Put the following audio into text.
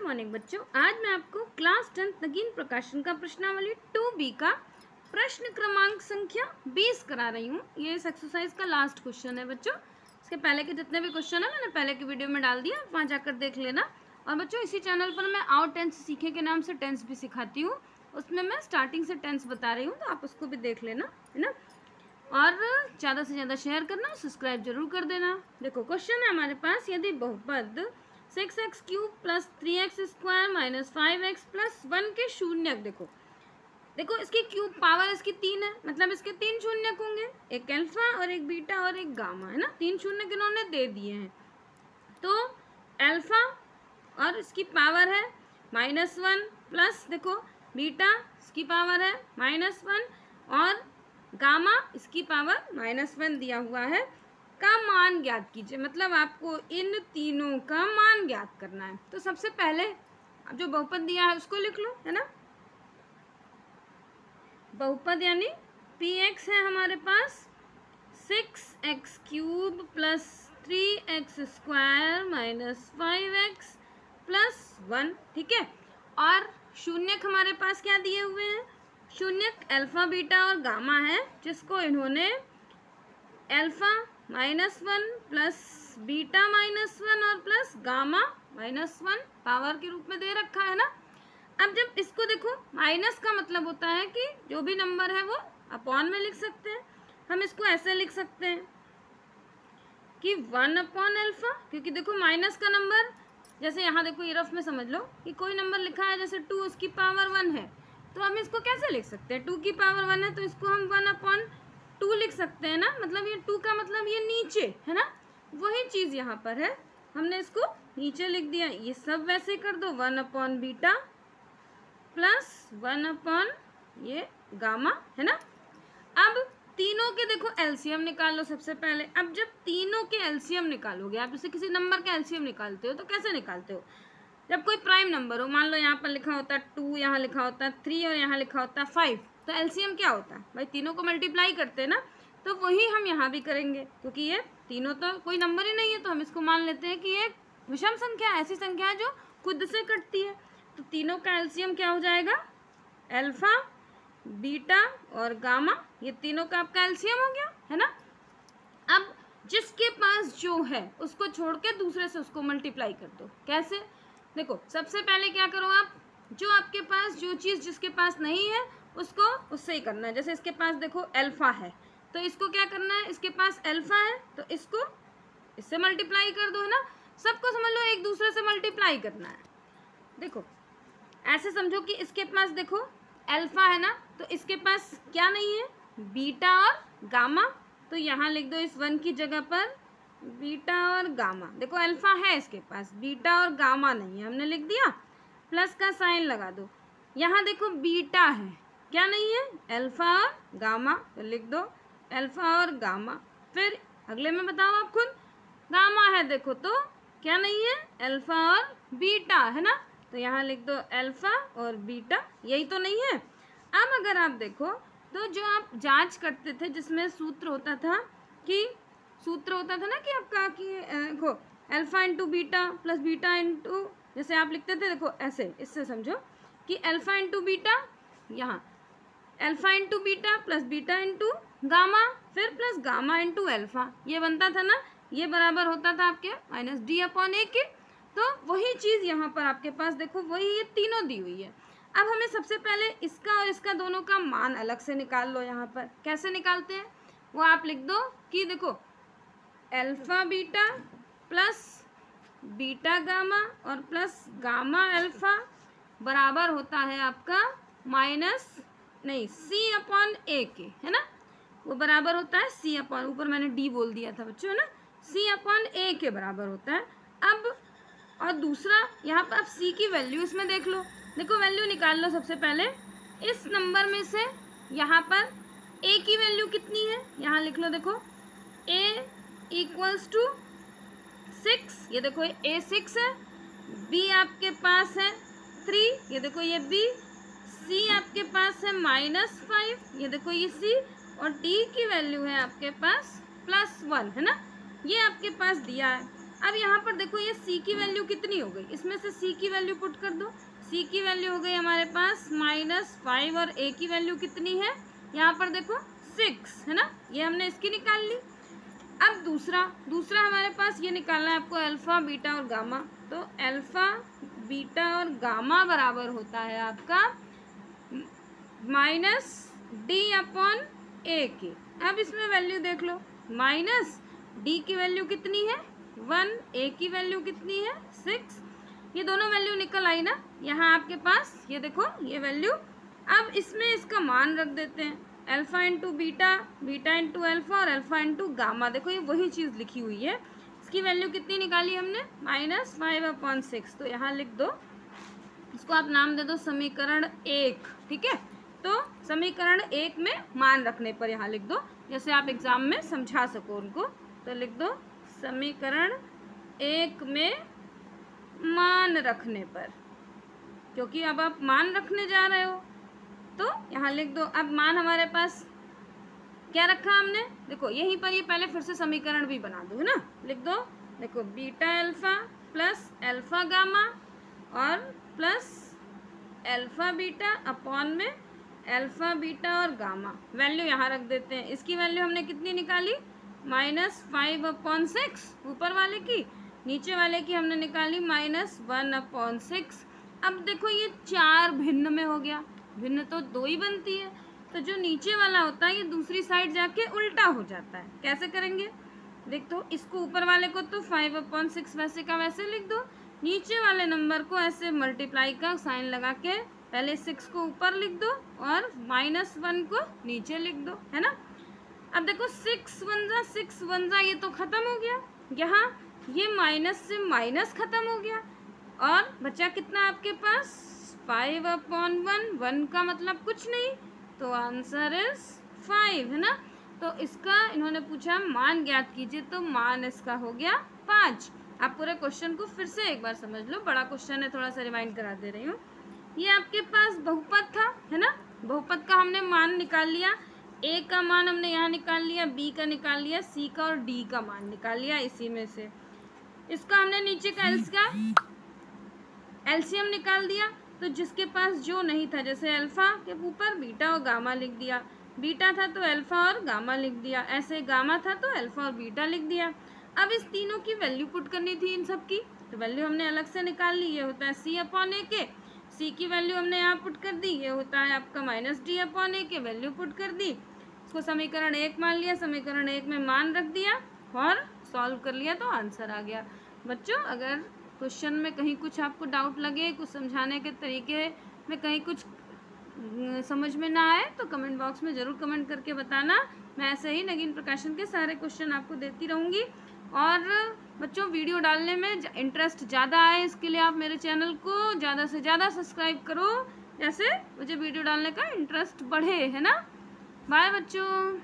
Morning बच्चों, आज मैं आपको क्लास 10 नगीन प्रकाशन का प्रश्नावली 2B का प्रश्न क्रमांक संख्या 20 करा रही हूँ। ये इस एक्सरसाइज का लास्ट क्वेश्चन है बच्चों। इसके पहले के जितने भी क्वेश्चन है मैंने पहले की वीडियो में डाल दिया, वहाँ जाकर देख लेना। और बच्चों इसी चैनल पर मैं आओ टेंस सीखे के नाम से टेंस भी सिखाती हूँ, उसमें मैं स्टार्टिंग से टेंस बता रही हूँ, तो आप उसको भी देख लेना, है ना। और ज़्यादा से ज़्यादा शेयर करना, सब्सक्राइब जरूर कर देना। देखो क्वेश्चन है हमारे पास, यदि बहुपद 6x cube plus 3x square minus 5x plus 1 के शून्यक, देखो इसकी क्यूब पावर इसकी 3 है, मतलब इसके 3 शून्यक होंगे, एक अल्फा और एक बीटा और एक गामा, है ना। 3 शून्यक इन्होंने दे दिए हैं। तो अल्फा और इसकी पावर है -1 प्लस देखो बीटा इसकी पावर है -1 और गामा इसकी पावर -1 दिया हुआ है का मान ज्ञात कीजिए। मतलब आपको इन तीनों का मान ज्ञात करना है। तो सबसे पहले जो बहुपद दिया है उसको लिख लो, है ना। बहुपद यानी px है हमारे पास 6x cube plus 3x square minus 5x plus 1, ठीक है। और शून्यक हमारे पास क्या दिए हुए हैं, शून्यक अल्फा बीटा और गामा है, जिसको इन्होंने अल्फा -1 प्लस बीटा -1 और प्लस गामा -1 पावर के रूप में दे रखा है ना। अब जब इसको देखो, माइनस का मतलब होता है कि जो भी नंबर है वो अपॉन में लिख सकते हैं। हम इसको ऐसे लिख सकते हैं कि 1 अपॉन अल्फा, क्योंकि देखो माइनस का नंबर, जैसे यहाँ देखो ये रफ में समझ लो कि कोई नंबर लिखा है जैसे 2, उसकी पावर 1 है, तो हम इसको कैसे लिख सकते हैं, 2 की पावर 1 है तो इसको हम 1/2 लिख सकते हैं ना। मतलब ये 2 का मतलब ये नीचे है ना, वही चीज़ यहाँ पर है, हमने इसको नीचे लिख दिया। ये सब वैसे कर दो, 1 अपॉन बीटा प्लस 1 अपॉन ये गामा, है ना। अब तीनों के देखो एलसीएम निकाल लो सबसे पहले। अब जब तीनों के एलसीएम निकालोगे, आप जैसे किसी नंबर का एलसीएम निकालते हो तो कैसे निकालते हो, जब कोई प्राइम नंबर हो, मान लो यहाँ पर लिखा होता है 2, यहाँ लिखा होता है 3 और यहाँ लिखा होता है 5, तो एलसीएम क्या होता है भाई, तीनों को मल्टीप्लाई करते हैं ना। तो वही हम यहाँ भी करेंगे, क्योंकि ये तीनों तो कोई नंबर ही नहीं है, तो हम इसको मान लेते हैं कि ये विषम संख्या, ऐसी संख्या है जो खुद से कटती है। तो तीनों का एलसीएम क्या हो जाएगा, अल्फा बीटा और गामा, ये तीनों का आपका एलसीएम हो गया, है ना। अब जिसके पास जो है उसको छोड़ के दूसरे से उसको मल्टीप्लाई कर दो। कैसे, देखो सबसे पहले क्या करो आप, जो आपके पास जो चीज़ जिसके पास नहीं है उसको उससे ही करना है। जैसे इसके पास देखो अल्फा है, तो इसको क्या करना है, इसके पास अल्फा है तो इसको इससे मल्टीप्लाई कर दो, है ना। सबको समझ लो एक दूसरे से मल्टीप्लाई करना है। देखो ऐसे समझो कि इसके पास देखो अल्फा है ना, तो इसके पास क्या नहीं है, बीटा और गामा, तो यहाँ लिख दो इस 1 की जगह पर बीटा और गामा। देखो अल्फा है इसके पास, बीटा और गामा नहीं है, हमने लिख दिया, प्लस का साइन लगा दो। यहाँ देखो बीटा है, क्या नहीं है, अल्फा और गामा, तो लिख दो अल्फा और गामा। फिर अगले में बताओ आप खुद, गामा है देखो तो क्या नहीं है, अल्फा और बीटा, है ना, तो यहाँ लिख दो अल्फा और बीटा, यही तो नहीं है। अब अगर आप देखो तो जो आप जांच करते थे जिसमें सूत्र होता था ना कि आपका कि देखो alpha into beta plus beta into, जैसे आप लिखते थे देखो ऐसे, इससे समझो कि अल्फा इंटू बीटा, यहाँ alpha into beta plus beta into gamma, फिर प्लस गामा इंटू अल्फा, ये बनता था ना, ये बराबर होता था आपके -d/a के। तो वही चीज़ यहाँ पर आपके पास देखो, वही ये तीनों दी हुई है। अब हमें सबसे पहले इसका और इसका दोनों का मान अलग से निकाल लो। यहाँ पर कैसे निकालते हैं वो आप लिख दो कि देखो alpha beta plus beta gamma और प्लस गामा अल्फा बराबर होता है आपका C/a के, है ना। वो बराबर होता है C/, ऊपर मैंने d बोल दिया था बच्चों, है ना, C/a के बराबर होता है। अब और दूसरा यहाँ पर आप c की वैल्यू इसमें देख लो, देखो वैल्यू निकाल लो सबसे पहले। इस नंबर में से यहाँ पर a की वैल्यू कितनी है, यहाँ लिख लो, देखो a = 6, ये देखो a 6 है, b आपके पास है 3, ये देखो ये b, c आपके पास है -5, ये देखो ये c, और d की वैल्यू है आपके पास +1, है ना, ये आपके पास दिया है। अब यहाँ पर देखो ये c की वैल्यू कितनी हो गई, इसमें से c की वैल्यू पुट कर दो। c की वैल्यू हो गई हमारे पास -5 और a की वैल्यू कितनी है यहाँ पर देखो 6 है ना, ये हमने इसकी निकाल ली। अब दूसरा हमारे पास ये निकालना है आपको अल्फा बीटा और गामा। तो अल्फा बीटा और गामा बराबर होता है आपका -d/a के। अब इसमें वैल्यू देख लो, -d की वैल्यू कितनी है 1, a की वैल्यू कितनी है 6, ये दोनों वैल्यू निकल आई ना यहाँ आपके पास, ये देखो ये वैल्यू। अब इसमें इसका मान रख देते हैं, alpha into beta, beta into alpha और अल्फा इंटू गामा। देखो ये वही चीज़ लिखी हुई है। इसकी वैल्यू कितनी निकाली हमने -5/6। तो यहाँ लिख दो, इसको आप नाम दे दो समीकरण 1, ठीक है। तो समीकरण 1 में मान रखने पर यहाँ लिख दो, जैसे आप एग्जाम में समझा सको उनको। तो लिख दो समीकरण 1 में मान रखने पर, क्योंकि अब आप मान रखने जा रहे हो तो यहाँ लिख दो। अब मान हमारे पास क्या रखा हमने, देखो यहीं पर ये पहले फिर से समीकरण भी बना दो है ना। लिख दो, देखो beta alpha plus alpha gamma और प्लस अल्फा बीटा अपॉन में अल्फा बीटा और गामा। वैल्यू यहाँ रख देते हैं। इसकी वैल्यू हमने कितनी निकाली -5/6 ऊपर वाले की, नीचे वाले की हमने निकाली -1/6। अब देखो ये 4 भिन्न में हो गया, भिन्न तो 2 ही बनती है, तो जो नीचे वाला होता है ये दूसरी साइड जाके उल्टा हो जाता है। कैसे करेंगे, देख दो, इसको ऊपर वाले को तो 5/6 वैसे का वैसे लिख दो, नीचे वाले नंबर को ऐसे मल्टीप्लाई का साइन लगा के पहले 6 को ऊपर लिख दो और -1 को नीचे लिख दो, है ना। अब देखो 6 1 ये तो खत्म हो गया, यहाँ ये माइनस से माइनस खत्म हो गया और बचा कितना आपके पास 5/1, 1 का मतलब कुछ नहीं, तो आंसर इज 5 है ना। तो इसका इन्होंने पूछा मान ज्ञात कीजिए, तो मान इसका हो गया 5। आप पूरे क्वेश्चन को फिर से एक बार समझ लो, बड़ा क्वेश्चन है, थोड़ा सा रिमाइंड करा दे रही हूँ। ये आपके पास बहुपद था है ना, बहुपद का हमने मान निकाल लिया, a का मान हमने यहाँ निकाल लिया, b का निकाल लिया, c का और d का मान निकाल लिया इसी में से। इसका हमने नीचे का एलसीएम निकाल दिया, तो जिसके पास जो नहीं था, जैसे अल्फा के ऊपर बीटा और गामा लिख दिया, बीटा था तो अल्फा और गामा लिख दिया, ऐसे गामा था तो अल्फा और बीटा लिख दिया। अब इस तीनों की वैल्यू पुट करनी थी इन सब की, तो वैल्यू हमने अलग से निकाल ली, ये होता है c/a के, c की वैल्यू हमने यहाँ पुट कर दी, ये होता है आपका -d/a के, वैल्यू पुट कर दी। इसको समीकरण 1 मान लिया, समीकरण 1 में मान रख दिया और सॉल्व कर लिया, तो आंसर आ गया। बच्चों अगर क्वेश्चन में कहीं कुछ आपको डाउट लगे, कुछ समझाने के तरीके में कहीं कुछ समझ में ना आए, तो कमेंट बॉक्स में ज़रूर कमेंट करके बताना। मैं ऐसे ही नगीन प्रकाशन के सारे क्वेश्चन आपको देती रहूँगी। और बच्चों वीडियो डालने में इंटरेस्ट ज़्यादा आए, इसके लिए आप मेरे चैनल को ज़्यादा से ज़्यादा सब्सक्राइब करो, जैसे मुझे वीडियो डालने का इंटरेस्ट बढ़े, है ना। बाय बच्चों।